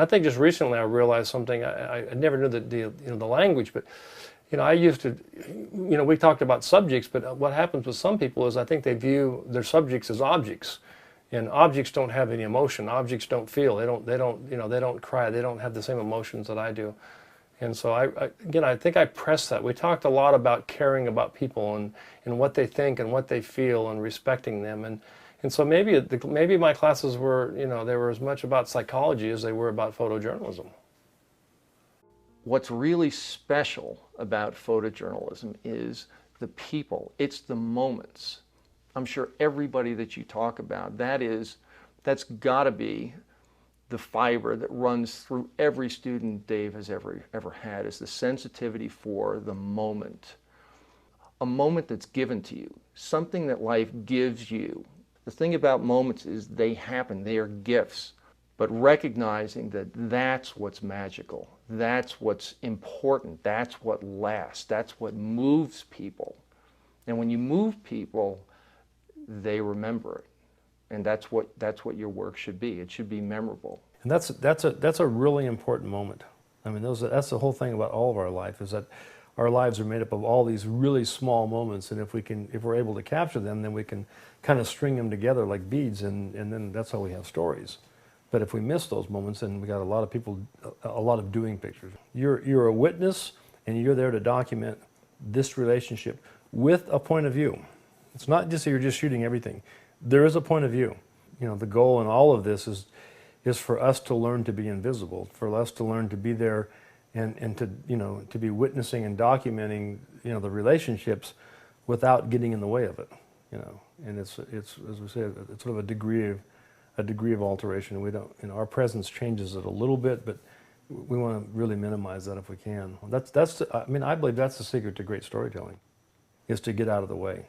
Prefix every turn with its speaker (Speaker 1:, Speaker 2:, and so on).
Speaker 1: I think just recently I realized something. I never knew the language, but I used to, we talked about subjects, but what happens with some people is I think they view their subjects as objects, and objects don't have any emotion. Objects don't feel. They don't cry. They don't have the same emotions that I do. And so I think I pressed that. We talked a lot about caring about people and what they think and what they feel and respecting them. And so maybe my classes were, they were as much about psychology as they were about photojournalism.
Speaker 2: What's really special about photojournalism is the people. It's the moments. I'm sure everybody that you talk about, that's got to be the fiber that runs through every student Dave has ever had, is the sensitivity for the moment. A moment that's given to you, something that life gives you. The thing about moments is they happen, they are gifts. But recognizing that that's what's magical, that's what's important, that's what lasts, that's what moves people. And when you move people, they remember it. And that's what your work should be. It should be memorable.
Speaker 1: And that's a really important moment. I mean, that's the whole thing about all of our life, is that our lives are made up of all these really small moments, and if we're able to capture them, then we can kind of string them together like beads, and then that's how we have stories. But if we miss those moments, then we got a lot of people, a lot of doing pictures. You're a witness, and you're there to document this relationship with a point of view. It's not just that you're just shooting everything. There is a point of view. The goal in all of this is for us to learn to be invisible, for us to learn to be there, and to be witnessing and documenting the relationships without getting in the way of it. And it's as we said, it's sort of a degree of alteration. We don't, our presence changes it a little bit, but we want to really minimize that if we can. I believe that's the secret to great storytelling, is to get out of the way.